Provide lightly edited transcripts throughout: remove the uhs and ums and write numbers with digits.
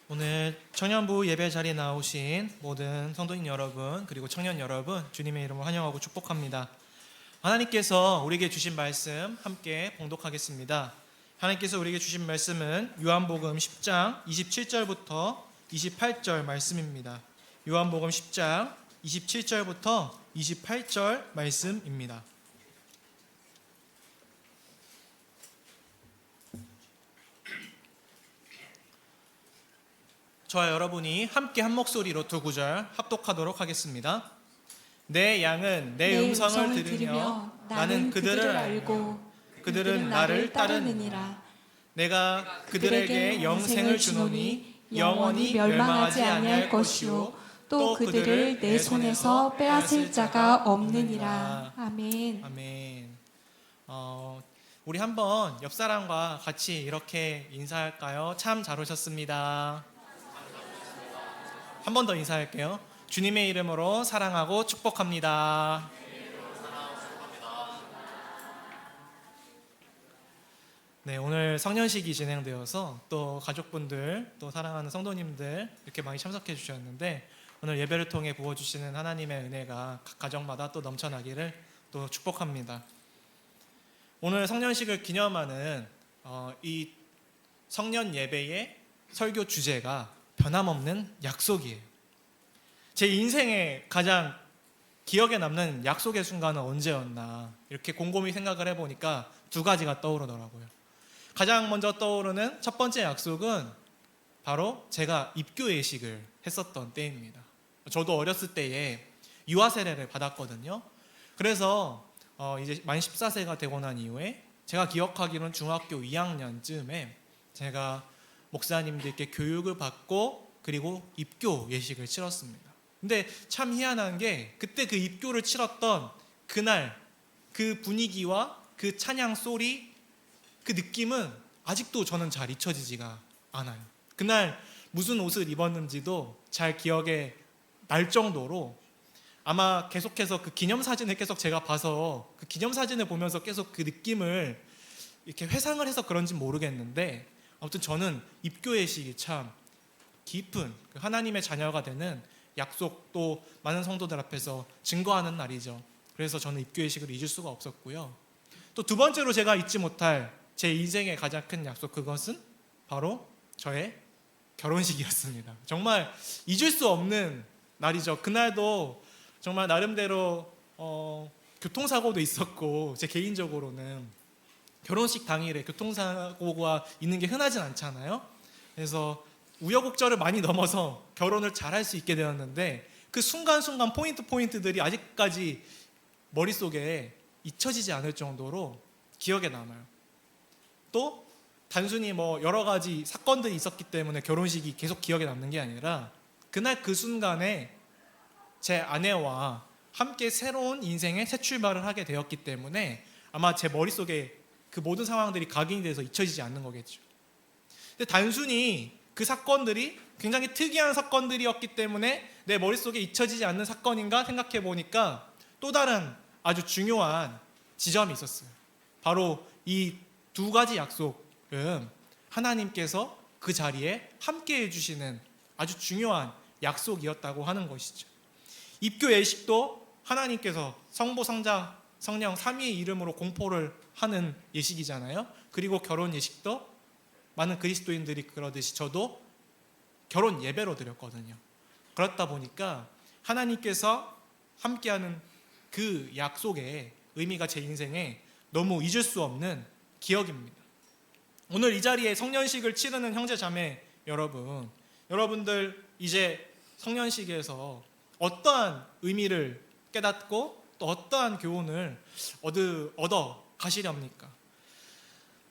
오늘 청년부 예배 자리에 나오신 모든 성도님 여러분 그리고 청년 여러분 주님의 이름으로 환영하고 축복합니다. 하나님께서 우리에게 주신 말씀 함께 봉독하겠습니다. 하나님께서 우리에게 주신 말씀은 요한복음 10장 27절부터 28절 말씀입니다. 요한복음 10장 27절부터 28절 말씀입니다. 저와 여러분이 함께 한 목소리로 두 구절 합독하도록 하겠습니다. 내 양은 내 음성을 들으며 나는 그들을 알고 그들은 나를 따르느니라. 내가 그들에게 영생을 주노니 영원히 멸망하지 아니할 것이요 또 그들을 내 손에서 빼앗을 자가 없느니라. 아멘. 아멘. 우리 한번 옆 사람과 같이 이렇게 인사할까요? 참 잘 오셨습니다. 한 번 더 인사할게요. 주님의 이름으로 사랑하고 축복합니다. 네, 오늘 성년식이 진행되어서 또 가족분들, 또 사랑하는 성도님들 이렇게 많이 참석해 주셨는데 오늘 예배를 통해 부어주시는 하나님의 은혜가 각 가정마다 또 넘쳐나기를 또 축복합니다. 오늘 성년식을 기념하는 이 성년 예배의 설교 주제가 변함없는 약속이에요. 제 인생에 가장 기억에 남는 약속의 순간은 언제였나 이렇게 곰곰이 생각을 해보니까 두 가지가 떠오르더라고요. 가장 먼저 떠오르는 첫 번째 약속은 바로 제가 입교 예식을 했었던 때입니다. 저도 어렸을 때에 유아 세례를 받았거든요. 그래서 이제 만 14세가 되고 난 이후에 제가 기억하기로는 중학교 2학년쯤에 제가 목사님들께 교육을 받고 그리고 입교 예식을 치렀습니다. 근데 참 희한한 게 그때 그 입교를 치렀던 그날 그 분위기와 그 찬양 소리 그 느낌은 아직도 저는 잘 잊혀지지가 않아요. 그날 무슨 옷을 입었는지도 잘 기억에 날 정도로 아마 계속해서 그 기념사진을 계속 제가 봐서 그 기념사진을 보면서 계속 그 느낌을 이렇게 회상을 해서 그런지 모르겠는데 아무튼 저는 입교 예식이 참 깊은 하나님의 자녀가 되는 약속 또 많은 성도들 앞에서 증거하는 날이죠. 그래서 저는 입교 예식을 잊을 수가 없었고요. 또 두 번째로 제가 잊지 못할 제 인생의 가장 큰 약속 그것은 바로 저의 결혼식이었습니다. 정말 잊을 수 없는 날이죠. 그날도 정말 나름대로 교통사고도 있었고 제 개인적으로는 결혼식 당일에 교통사고가 있는 게 흔하진 않잖아요. 그래서 우여곡절을 많이 넘어서 결혼을 잘 할 수 있게 되었는데 그 순간순간 포인트들이 아직까지 머릿속에 잊혀지지 않을 정도로 기억에 남아요. 또 단순히 여러 가지 사건들이 있었기 때문에 결혼식이 계속 기억에 남는 게 아니라 그날 그 순간에 제 아내와 함께 새로운 인생의 새 출발을 하게 되었기 때문에 아마 제 머릿속에 그 모든 상황들이 각인이 돼서 잊혀지지 않는 거겠죠. 근데 단순히 그 사건들이 굉장히 특이한 사건들이었기 때문에 내 머릿속에 잊혀지지 않는 사건인가 생각해 보니까 또 다른 아주 중요한 지점이 있었어요. 바로 이 두 가지 약속은 하나님께서 그 자리에 함께 해주시는 아주 중요한 약속이었다고 하는 것이죠. 입교 예식도 하나님께서 성부, 성자, 성령 삼위의 이름으로 공포를 하는 예식이잖아요. 그리고 결혼 예식도 많은 그리스도인들이 그러듯이 저도 결혼 예배로 드렸거든요. 그렇다 보니까 하나님께서 함께하는 그 약속의 의미가 제 인생에 너무 잊을 수 없는 기억입니다. 오늘 이 자리에 성년식을 치르는 형제 자매 여러분들 이제 성년식에서 어떠한 의미를 깨닫고 또 어떠한 교훈을 얻어 가시렵니까?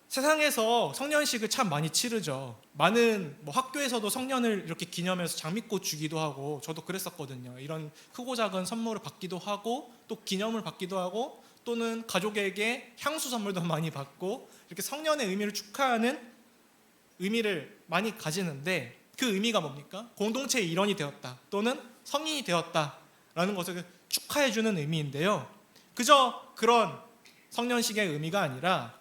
세상에서 성년식을 참 많이 치르죠. 많은 학교에서도 성년을 이렇게 기념해서 장미꽃 주기도 하고 저도 그랬었거든요. 이런 크고 작은 선물을 받기도 하고 또 기념을 받기도 하고 또는 가족에게 향수 선물도 많이 받고 이렇게 성년의 의미를 축하하는 의미를 많이 가지는데 그 의미가 뭡니까? 공동체의 일원이 되었다 또는 성인이 되었다라는 것을 축하해주는 의미인데요. 그저 그런 성년식의 의미가 아니라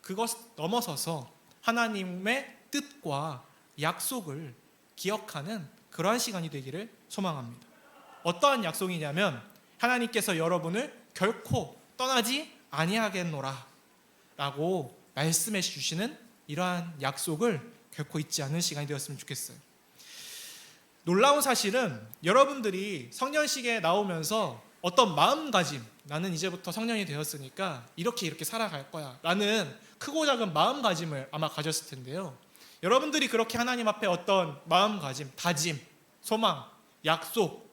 그것 넘어서서 하나님의 뜻과 약속을 기억하는 그러한 시간이 되기를 소망합니다. 어떠한 약속이냐면 하나님께서 여러분을 결코 떠나지 아니하겠노라 라고 말씀해 주시는 이러한 약속을 결코 잊지 않는 시간이 되었으면 좋겠어요. 놀라운 사실은 여러분들이 성년식에 나오면서 어떤 마음가짐, 나는 이제부터 성년이 되었으니까 이렇게 살아갈 거야 라는 크고 작은 마음가짐을 아마 가졌을 텐데요. 여러분들이 그렇게 하나님 앞에 어떤 마음가짐, 다짐, 소망, 약속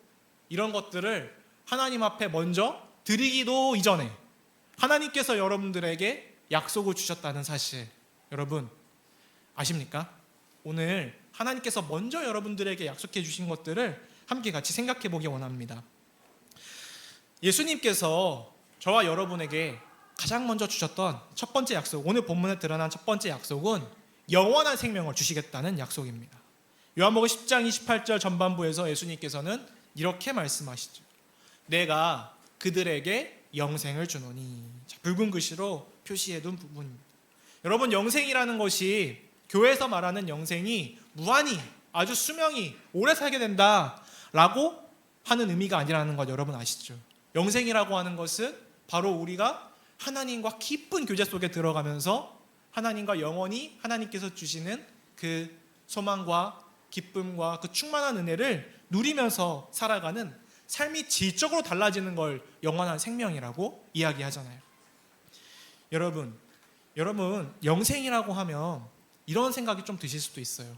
이런 것들을 하나님 앞에 먼저 드리기도 이전에 하나님께서 여러분들에게 약속을 주셨다는 사실 여러분 아십니까? 오늘 하나님께서 먼저 여러분들에게 약속해 주신 것들을 함께 같이 생각해 보기 원합니다. 예수님께서 저와 여러분에게 가장 먼저 주셨던 첫 번째 약속, 오늘 본문에 드러난 첫 번째 약속은 영원한 생명을 주시겠다는 약속입니다. 요한복음 10장 28절 전반부에서 예수님께서는 이렇게 말씀하시죠. 내가 그들에게 영생을 주노니. 붉은 글씨로 표시해둔 부분입니다. 여러분, 영생이라는 것이 교회에서 말하는 영생이 무한히 아주 수명이 오래 살게 된다라고 하는 의미가 아니라는 것 여러분 아시죠? 영생이라고 하는 것은 바로 우리가 하나님과 깊은 교제 속에 들어가면서 하나님과 영원히 하나님께서 주시는 그 소망과 기쁨과 그 충만한 은혜를 누리면서 살아가는 삶이 질적으로 달라지는 걸 영원한 생명이라고 이야기하잖아요. 여러분 영생이라고 하면 이런 생각이 좀 드실 수도 있어요.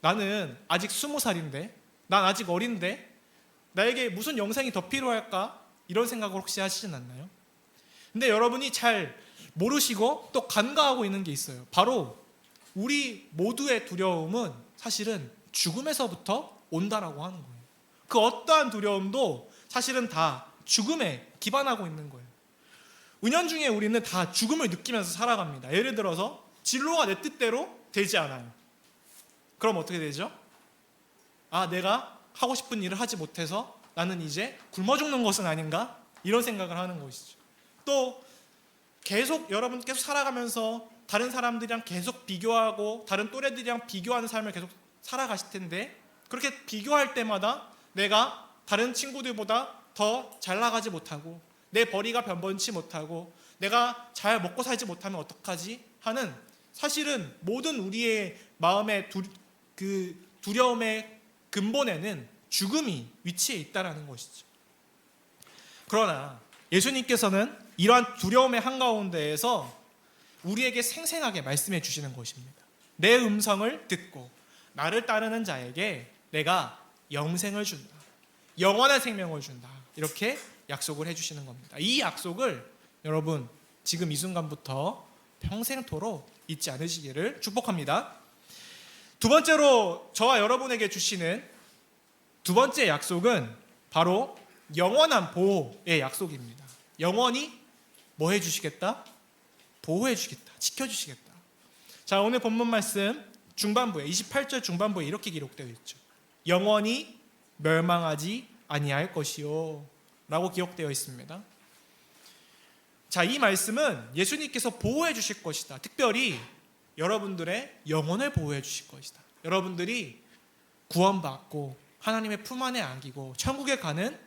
나는 아직 20살인데, 난 아직 어린데 나에게 무슨 영생이 더 필요할까? 이런 생각을 혹시 하시진 않나요? 근데 여러분이 잘 모르시고 또 간과하고 있는 게 있어요. 바로 우리 모두의 두려움은 사실은 죽음에서부터 온다라고 하는 거예요. 그 어떠한 두려움도 사실은 다 죽음에 기반하고 있는 거예요. 은연중에 우리는 다 죽음을 느끼면서 살아갑니다. 예를 들어서 진로가 내 뜻대로 되지 않아요. 그럼 어떻게 되죠? 내가 하고 싶은 일을 하지 못해서 나는 이제 굶어 죽는 것은 아닌가? 이런 생각을 하는 것이죠. 또 여러분 계속 살아가면서 다른 사람들이랑 계속 비교하고 다른 또래들이랑 비교하는 삶을 계속 살아가실 텐데, 그렇게 비교할 때마다 내가 다른 친구들보다 더 잘 나가지 못하고 내 벌이가 변변치 못하고 내가 잘 먹고 살지 못하면 어떡하지? 하는, 사실은 모든 우리의 마음의 두려움의 근본에는 죽음이 위치해 있다는 것이죠. 그러나 예수님께서는 이러한 두려움의 한가운데에서 우리에게 생생하게 말씀해 주시는 것입니다. 내 음성을 듣고 나를 따르는 자에게 내가 영생을 준다, 영원한 생명을 준다, 이렇게 약속을 해주시는 겁니다. 이 약속을 여러분 지금 이 순간부터 평생토록 잊지 않으시기를 축복합니다. 두 번째로 저와 여러분에게 주시는 두 번째 약속은 바로 영원한 보호의 약속입니다. 영원히 뭐 해주시겠다? 보호해주겠다, 지켜주시겠다. 자, 오늘 본문 말씀 중반부에 28절 중반부에 이렇게 기록되어 있죠. 영원히 멸망하지 아니할 것이요 라고 기록되어 있습니다. 자, 이 말씀은 예수님께서 보호해 주실 것이다, 특별히 여러분들의 영혼을 보호해 주실 것이다, 여러분들이 구원받고 하나님의 품 안에 안기고 천국에 가는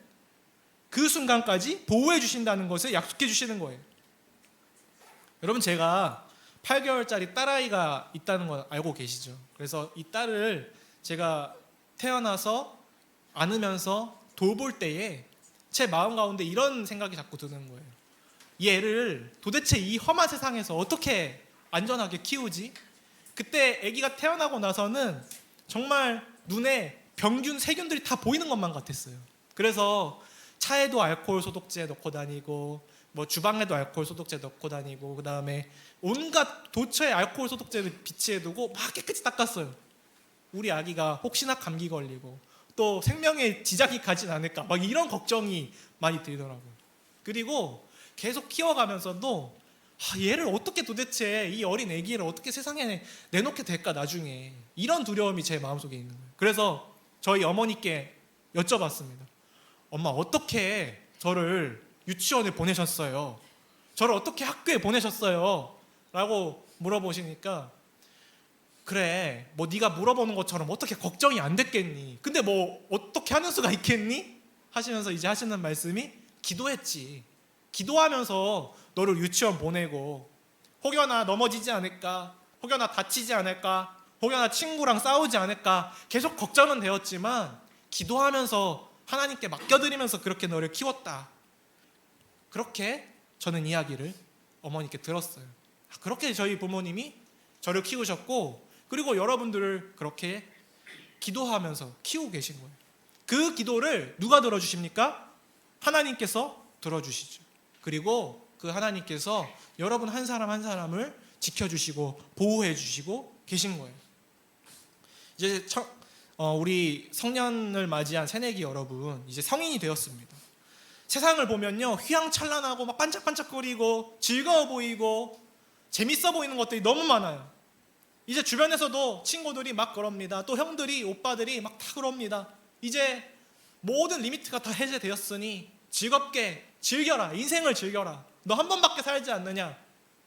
그 순간까지 보호해 주신다는 것을 약속해 주시는 거예요. 여러분, 제가 8개월짜리 딸아이가 있다는 거 알고 계시죠? 그래서 이 딸을 제가 태어나서 안으면서 돌볼 때에 제 마음 가운데 이런 생각이 자꾸 드는 거예요. 이 애를 도대체 이 험한 세상에서 어떻게 안전하게 키우지? 그때 아기가 태어나고 나서는 정말 눈에 병균, 세균들이 다 보이는 것만 같았어요. 그래서 차에도 알코올 소독제 넣고 다니고, 뭐 주방에도 알코올 소독제 넣고 다니고, 그 다음에 온갖 도처에 알코올 소독제를 비치해두고 막 깨끗이 닦았어요. 우리 아기가 혹시나 감기 걸리고 또 생명에 지장이 가진 않을까, 막 이런 걱정이 많이 들더라고요. 그리고 계속 키워가면서도 얘를 어떻게 도대체, 이 어린 아기를 어떻게 세상에 내놓게 될까 나중에, 이런 두려움이 제 마음속에 있는 거예요. 그래서 저희 어머니께 여쭤봤습니다. 엄마, 어떻게 저를 유치원에 보내셨어요? 저를 어떻게 학교에 보내셨어요? 라고 물어보시니까 그래, 뭐 네가 물어보는 것처럼 어떻게 걱정이 안 됐겠니? 근데 뭐 어떻게 하는 수가 있겠니? 하시면서 이제 하시는 말씀이 기도했지. 기도하면서 너를 유치원 보내고 혹여나 넘어지지 않을까, 혹여나 다치지 않을까, 혹여나 친구랑 싸우지 않을까 계속 걱정은 되었지만 기도하면서 하나님께 맡겨드리면서 그렇게 너를 키웠다. 그렇게 저는 이야기를 어머니께 들었어요. 그렇게 저희 부모님이 저를 키우셨고, 그리고 여러분들을 그렇게 기도하면서 키우고 계신 거예요. 그 기도를 누가 들어주십니까? 하나님께서 들어주시죠. 그리고 그 하나님께서 여러분 한 사람 한 사람을 지켜주시고 보호해 주시고 계신 거예요. 이제 우리 성년을 맞이한 새내기 여러분, 이제 성인이 되었습니다. 세상을 보면요, 휘황찬란하고 막 반짝반짝거리고 즐거워 보이고 재밌어 보이는 것들이 너무 많아요. 이제 주변에서도 친구들이 막 그럽니다. 또 형들이, 오빠들이 막 다 그럽니다. 이제 모든 리미트가 다 해제되었으니 즐겁게 즐겨라, 인생을 즐겨라, 너 한 번밖에 살지 않느냐,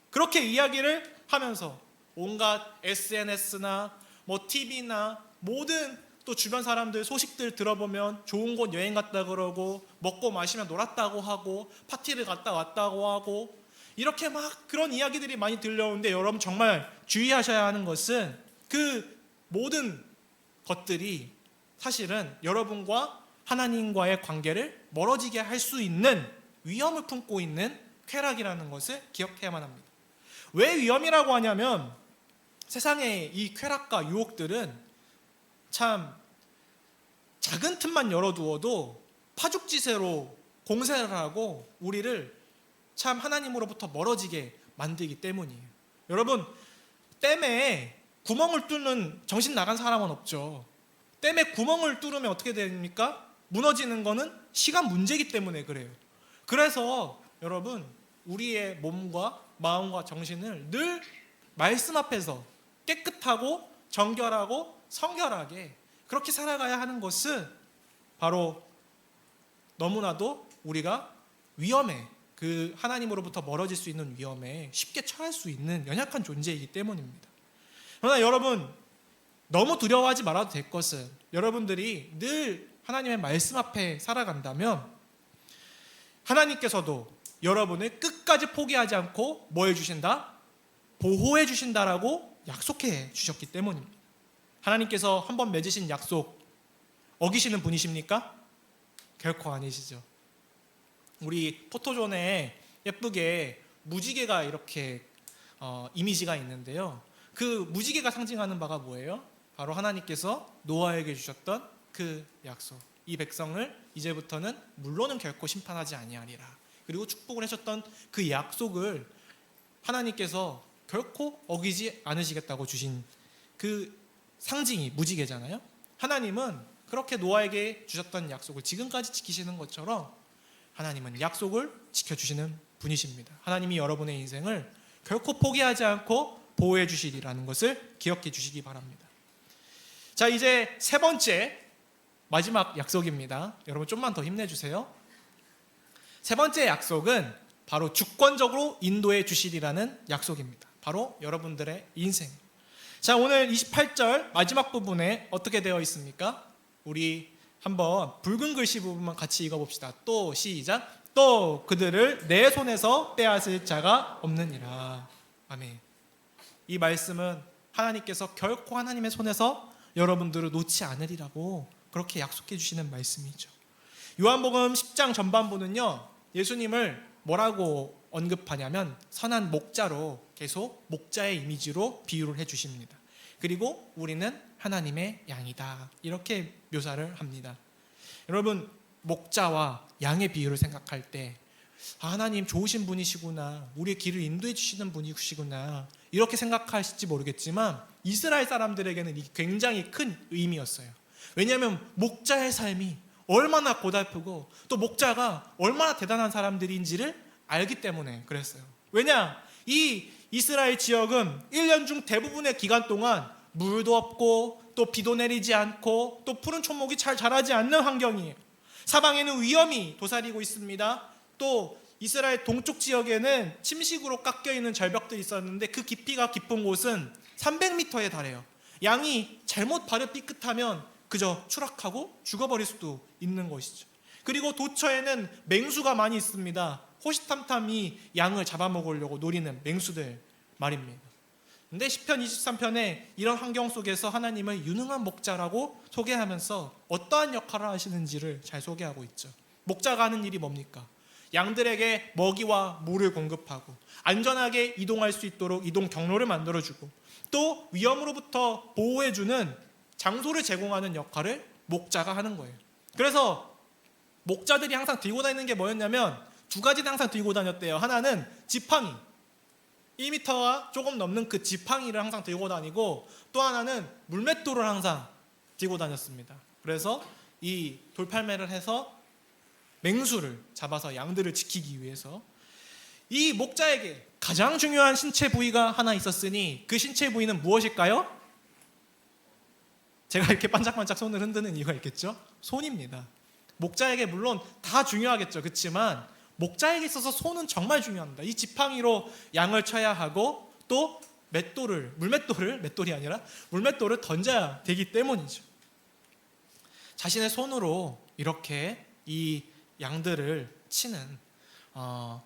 그렇게 이야기를 하면서 온갖 SNS나 뭐 TV나 모든 또 주변 사람들 소식들 들어보면 좋은 곳 여행 갔다 그러고 먹고 마시면 놀았다고 하고 파티를 갔다 왔다고 하고 이렇게 막 그런 이야기들이 많이 들려오는데, 여러분 정말 주의하셔야 하는 것은 그 모든 것들이 사실은 여러분과 하나님과의 관계를 멀어지게 할 수 있는 위험을 품고 있는 쾌락이라는 것을 기억해야만 합니다. 왜 위험이라고 하냐면 세상의 이 쾌락과 유혹들은 참 작은 틈만 열어두어도 파죽지세로 공세를 하고 우리를 참 하나님으로부터 멀어지게 만들기 때문이에요. 여러분, 댐에 구멍을 뚫는 정신 나간 사람은 없죠. 댐에 구멍을 뚫으면 어떻게 됩니까? 무너지는 거는 시간 문제이기 때문에 그래요. 그래서 여러분, 우리의 몸과 마음과 정신을 늘 말씀 앞에서 깨끗하고 정결하고 성결하게 그렇게 살아가야 하는 것은 바로 너무나도 우리가 위험에, 그 하나님으로부터 멀어질 수 있는 위험에 쉽게 처할 수 있는 연약한 존재이기 때문입니다. 그러나 여러분, 너무 두려워하지 말아도 될 것은 여러분들이 늘 하나님의 말씀 앞에 살아간다면 하나님께서도 여러분을 끝까지 포기하지 않고 뭐 해주신다? 보호해 주신다라고 약속해 주셨기 때문입니다. 하나님께서 한번 맺으신 약속 어기시는 분이십니까? 결코 아니시죠. 우리 포토존에 예쁘게 무지개가 이렇게 이미지가 있는데요, 그 무지개가 상징하는 바가 뭐예요? 바로 하나님께서 노아에게 주셨던 그 약속, 이 백성을 이제부터는 물로는 결코 심판하지 아니하리라, 그리고 축복을 하셨던 그 약속을 하나님께서 결코 어기지 않으시겠다고 주신 그 상징이 무지개잖아요. 하나님은 그렇게 노아에게 주셨던 약속을 지금까지 지키시는 것처럼 하나님은 약속을 지켜주시는 분이십니다. 하나님이 여러분의 인생을 결코 포기하지 않고 보호해 주시리라는 것을 기억해 주시기 바랍니다. 자, 이제 세 번째 마지막 약속입니다. 여러분 좀만 더 힘내주세요. 세 번째 약속은 바로 주권적으로 인도해 주시리라는 약속입니다. 바로 여러분들의 인생. 자, 오늘 28절 마지막 부분에 어떻게 되어 있습니까? 우리 한번 붉은 글씨 부분만 같이 읽어봅시다. 또 시작. 또 그들을 내 손에서 빼앗을 자가 없느니라. 아멘. 이 말씀은 하나님께서 결코 하나님의 손에서 여러분들을 놓지 않으리라고 그렇게 약속해 주시는 말씀이죠. 요한복음 10장 전반부는요, 예수님을 뭐라고 언급하냐면 선한 목자로, 계속 목자의 이미지로 비유를 해주십니다. 그리고 우리는 하나님의 양이다, 이렇게 묘사를 합니다. 여러분, 목자와 양의 비유를 생각할 때 하나님 좋으신 분이시구나, 우리의 길을 인도해 주시는 분이시구나, 이렇게 생각하실지 모르겠지만 이스라엘 사람들에게는 이게 굉장히 큰 의미였어요. 왜냐하면 목자의 삶이 얼마나 고달프고 또 목자가 얼마나 대단한 사람들인지를 알기 때문에 그랬어요. 왜냐? 이 이스라엘 지역은 1년 중 대부분의 기간 동안 물도 없고 또 비도 내리지 않고 또 푸른 초목이 잘 자라지 않는 환경이에요. 사방에는 위험이 도사리고 있습니다. 또 이스라엘 동쪽 지역에는 침식으로 깎여 있는 절벽들이 있었는데 그 깊이가 깊은 곳은 300m에 달해요. 양이 잘못 발을 삐끗하면 그저 추락하고 죽어버릴 수도 있는 것이죠. 그리고 도처에는 맹수가 많이 있습니다. 호시탐탐이 양을 잡아먹으려고 노리는 맹수들 말입니다. 근데 시편 23편에 이런 환경 속에서 하나님을 유능한 목자라고 소개하면서 어떠한 역할을 하시는지를 잘 소개하고 있죠. 목자가 하는 일이 뭡니까? 양들에게 먹이와 물을 공급하고 안전하게 이동할 수 있도록 이동 경로를 만들어주고 또 위험으로부터 보호해주는 장소를 제공하는 역할을 목자가 하는 거예요. 그래서 목자들이 항상 들고 다니는 게 뭐였냐면 두 가지를 항상 들고 다녔대요. 하나는 지팡이, 1m가 조금 넘는 그 지팡이를 항상 들고 다니고 또 하나는 물맷돌을 항상 들고 다녔습니다. 그래서 이 돌팔매를 해서 맹수를 잡아서 양들을 지키기 위해서 이 목자에게 가장 중요한 신체 부위가 하나 있었으니 그 신체 부위는 무엇일까요? 제가 이렇게 반짝반짝 손을 흔드는 이유가 있겠죠? 손입니다. 목자에게 물론 다 중요하겠죠. 그렇지만 목자에게 있어서 손은 정말 중요합니다. 이 지팡이로 양을 쳐야 하고 또 물맷돌을 던져야 되기 때문이죠. 자신의 손으로 이렇게 이 양들을 치는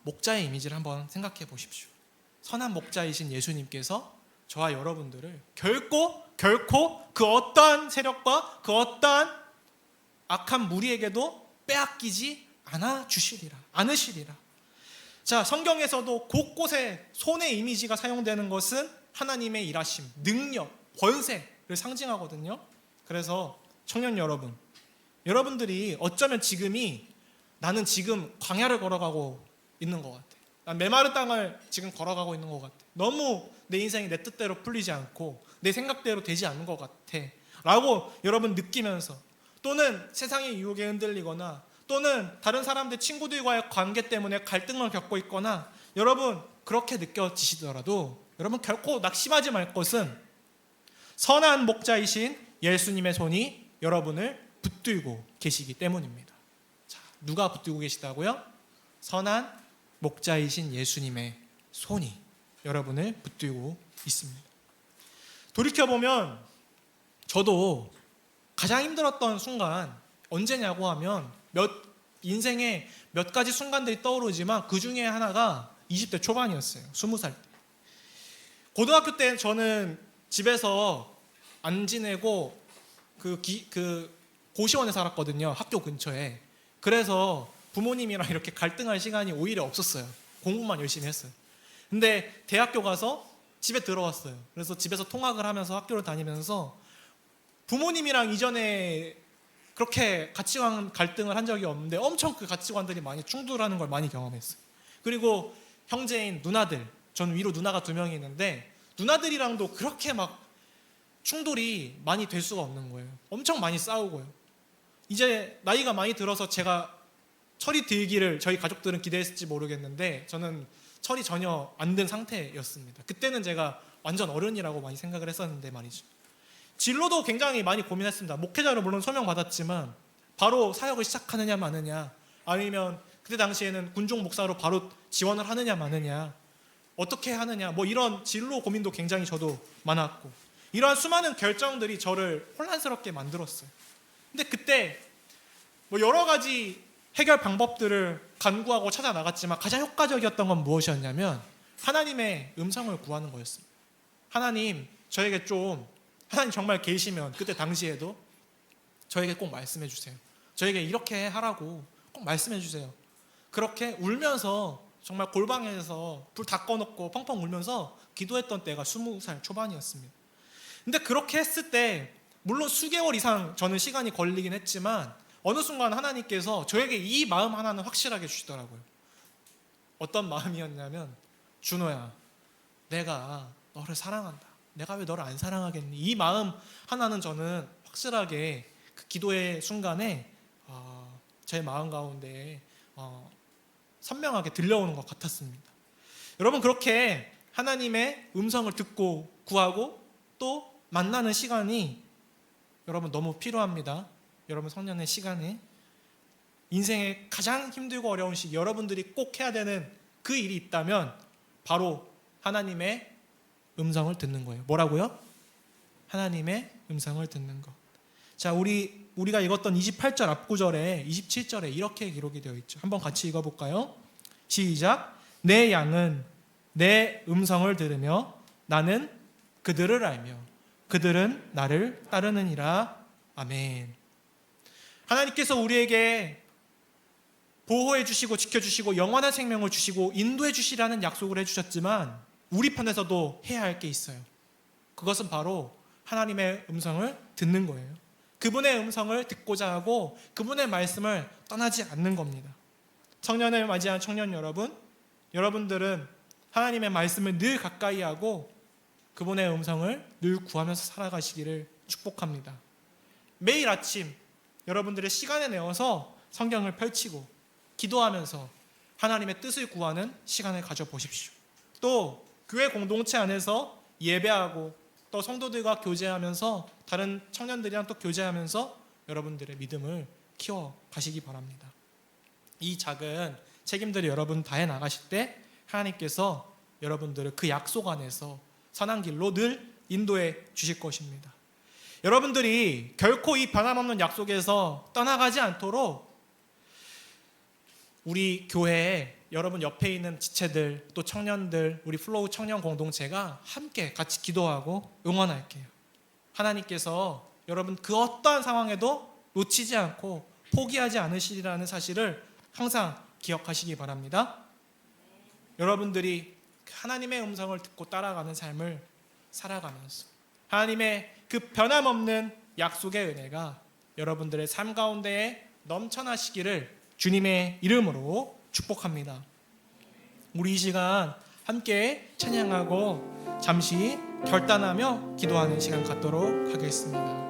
목자의 이미지를 한번 생각해 보십시오. 선한 목자이신 예수님께서 저와 여러분들을 결코 그 어떠한 세력과 그 어떠한 악한 무리에게도 빼앗기지 않으시리라. 자, 성경에서도 곳곳에 손의 이미지가 사용되는 것은 하나님의 일하심, 능력, 권세를 상징하거든요. 그래서 청년 여러분들이 어쩌면 나는 지금 광야를 걸어가고 있는 것 같아. 난 메마른 땅을 지금 걸어가고 있는 것 같아. 너무 내 인생이 내 뜻대로 풀리지 않고 내 생각대로 되지 않는 것 같아 라고 여러분 느끼면서 또는 세상의 유혹에 흔들리거나 또는 다른 사람들 친구들과의 관계 때문에 갈등을 겪고 있거나 여러분 그렇게 느껴지시더라도 여러분 결코 낙심하지 말 것은 선한 목자이신 예수님의 손이 여러분을 붙들고 계시기 때문입니다. 자, 누가 붙들고 계시다고요? 선한 목자이신 예수님의 손이 여러분을 붙들고 있습니다. 돌이켜보면 저도 가장 힘들었던 순간 언제냐고 하면 인생에 몇 가지 순간들이 떠오르지만 그 중에 하나가 20대 초반이었어요. 20살 때. 고등학교 때 저는 집에서 안 지내고 고시원에 살았거든요. 학교 근처에. 그래서 부모님이랑 이렇게 갈등할 시간이 오히려 없었어요. 공부만 열심히 했어요. 근데 대학교 가서 집에 들어왔어요. 그래서 집에서 통학을 하면서 학교를 다니면서 부모님이랑 이전에 그렇게 가치관 갈등을 한 적이 없는데 엄청 그 가치관들이 많이 충돌하는 걸 많이 경험했어요. 그리고 형제인 누나들, 전 위로 누나가 2명이 있는데 누나들이랑도 그렇게 막 충돌이 많이 될 수가 없는 거예요. 엄청 많이 싸우고요. 이제 나이가 많이 들어서 제가 철이 들기를 저희 가족들은 기대했을지 모르겠는데 저는 철이 전혀 안 든 상태였습니다. 그때는 제가 완전 어른이라고 많이 생각을 했었는데 말이죠. 진로도 굉장히 많이 고민했습니다. 목회자로 물론 소명받았지만 바로 사역을 시작하느냐 마느냐 아니면 그때 당시에는 군종 목사로 바로 지원을 하느냐 마느냐 어떻게 하느냐 뭐 이런 진로 고민도 굉장히 저도 많았고 이러한 수많은 결정들이 저를 혼란스럽게 만들었어요. 근데 그때 뭐 여러 가지 해결 방법들을 간구하고 찾아 나갔지만 가장 효과적이었던 건 무엇이었냐면 하나님의 음성을 구하는 거였습니다. 하나님 하나님 정말 계시면 그때 당시에도 저에게 꼭 말씀해 주세요. 저에게 이렇게 하라고 꼭 말씀해 주세요. 그렇게 울면서 정말 골방에서 불 다 꺼놓고 펑펑 울면서 기도했던 때가 20살 초반이었습니다. 근데 그렇게 했을 때 물론 수개월 이상 저는 시간이 걸리긴 했지만 어느 순간 하나님께서 저에게 이 마음 하나는 확실하게 주시더라고요. 어떤 마음이었냐면 준호야, 내가 너를 사랑한다. 내가 왜 너를 안 사랑하겠니? 이 마음 하나는 저는 확실하게 그 기도의 순간에 제 마음 가운데 선명하게 들려오는 것 같았습니다. 여러분 그렇게 하나님의 음성을 듣고 구하고 또 만나는 시간이 여러분 너무 필요합니다. 여러분 성년의 시간에 인생의 가장 힘들고 어려운 시기 여러분들이 꼭 해야 되는 그 일이 있다면 바로 하나님의 음성을 듣는 거예요. 뭐라고요? 하나님의 음성을 듣는 것. 자, 우리가 읽었던 28절 앞구절에 27절에 이렇게 기록이 되어 있죠. 한번 같이 읽어볼까요? 시작. 내 양은 내 음성을 들으며 나는 그들을 알며 그들은 나를 따르느니라. 아멘. 하나님께서 우리에게 보호해 주시고 지켜주시고 영원한 생명을 주시고 인도해 주시라는 약속을 해주셨지만 우리 편에서도 해야 할 게 있어요. 그것은 바로 하나님의 음성을 듣는 거예요. 그분의 음성을 듣고자 하고 그분의 말씀을 떠나지 않는 겁니다. 청년을 맞이한 청년 여러분, 여러분들은 하나님의 말씀을 늘 가까이 하고 그분의 음성을 늘 구하면서 살아가시기를 축복합니다. 매일 아침 여러분들의 시간을 내어서 성경을 펼치고 기도하면서 하나님의 뜻을 구하는 시간을 가져보십시오. 또 교회 공동체 안에서 예배하고 또 성도들과 교제하면서 다른 청년들이랑 또 교제하면서 여러분들의 믿음을 키워가시기 바랍니다. 이 작은 책임들을 여러분 다해 나가실 때 하나님께서 여러분들을 그 약속 안에서 선한 길로 늘 인도해 주실 것입니다. 여러분들이 결코 이 변함없는 약속에서 떠나가지 않도록 우리 교회에 여러분 옆에 있는 지체들 또 청년들 우리 플로우 청년 공동체가 함께 같이 기도하고 응원할게요. 하나님께서 여러분 그 어떠한 상황에도 놓치지 않고 포기하지 않으시리라는 사실을 항상 기억하시기 바랍니다. 여러분들이 하나님의 음성을 듣고 따라가는 삶을 살아가면서 하나님의 그 변함없는 약속의 은혜가 여러분들의 삶 가운데에 넘쳐나시기를 주님의 이름으로 축복합니다. 우리 이 시간 함께 찬양하고 잠시 결단하며 기도하는 시간 갖도록 하겠습니다.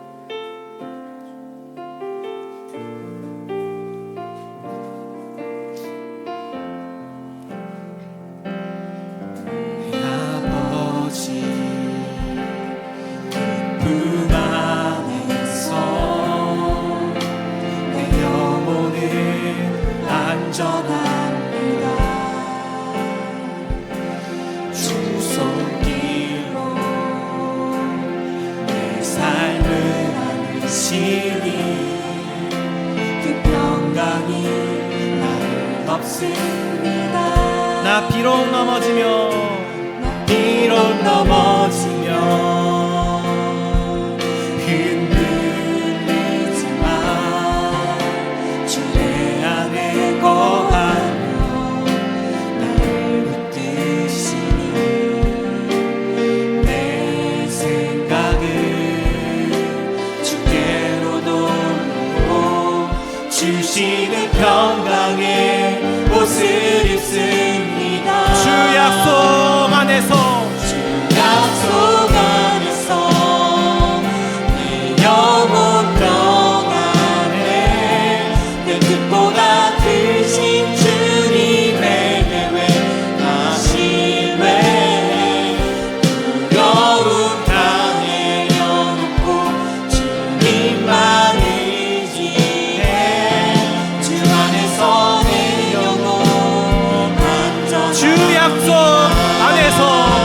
나 비록 넘어지면 흔들리지만 주의 안에 거하며 나를 붙드시니 내 생각을 주께로 돌리고 주시는 평강의 옷을 입습니다. 주 약속 안에서 내 영혼 평안해 내 뜻보다 크신 주님의 계획 하시네 두려움 다 내려놓고 주님만 의지해 주 안에서 내 영혼 안전하다. 주 약속 안에서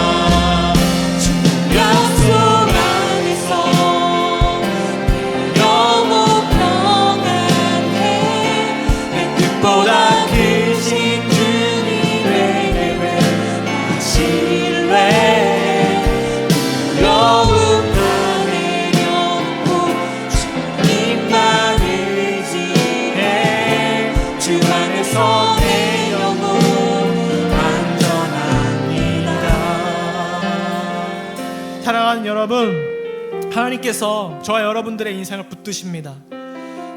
사랑하는 여러분, 하나님께서 저와 여러분들의 인생을 붙드십니다.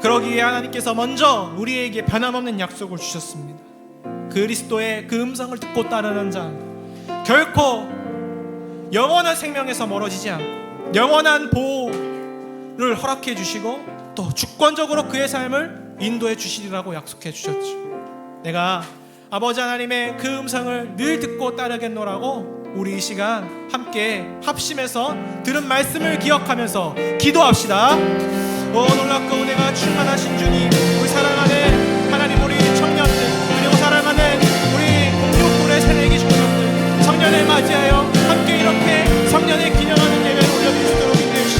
그러기에 하나님께서 먼저 우리에게 변함없는 약속을 주셨습니다. 그리스도의 그 음성을 듣고 따르는 자 결코 영원한 생명에서 멀어지지 않고 영원한 보호를 허락해 주시고 또 주권적으로 그의 삶을 인도해 주시리라고 약속해 주셨죠. 내가 아버지 하나님의 그 음성을 늘 듣고 따르겠노라고 우리 이 시간 함께 합심해서 들은 말씀을 기억하면서 기도합시다. 오 놀랍고 은혜가 충만하신 주님, 우리 사랑하는 하나님 우리 청년들 그리고 사랑하는 우리 공동구의 새내기 청년들 청년을 맞이하여 함께 이렇게 성년을 기념하는 예배를 올려드릴 수 있도록 인도해 주시옵소서.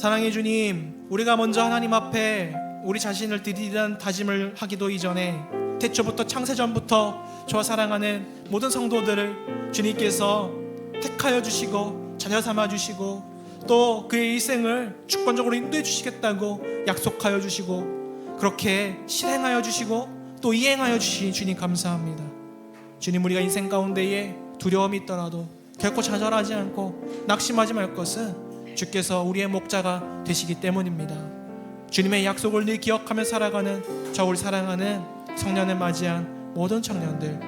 사랑의 주님, 우리가 먼저 하나님 앞에 우리 자신을 드리는 다짐을 하기도 이전에 태초부터 창세전부터 저와 사랑하는 모든 성도들을 주님께서 택하여 주시고 자녀 삼아 주시고 또 그의 일생을 주권적으로 인도해 주시겠다고 약속하여 주시고 그렇게 실행하여 주시고 또 이행하여 주신 주님 감사합니다. 주님, 우리가 인생 가운데에 두려움이 있더라도 결코 좌절하지 않고 낙심하지 말 것은 주께서 우리의 목자가 되시기 때문입니다. 주님의 약속을 늘 기억하며 살아가는 저 우리 사랑하는 성년을 맞이한 모든 청년들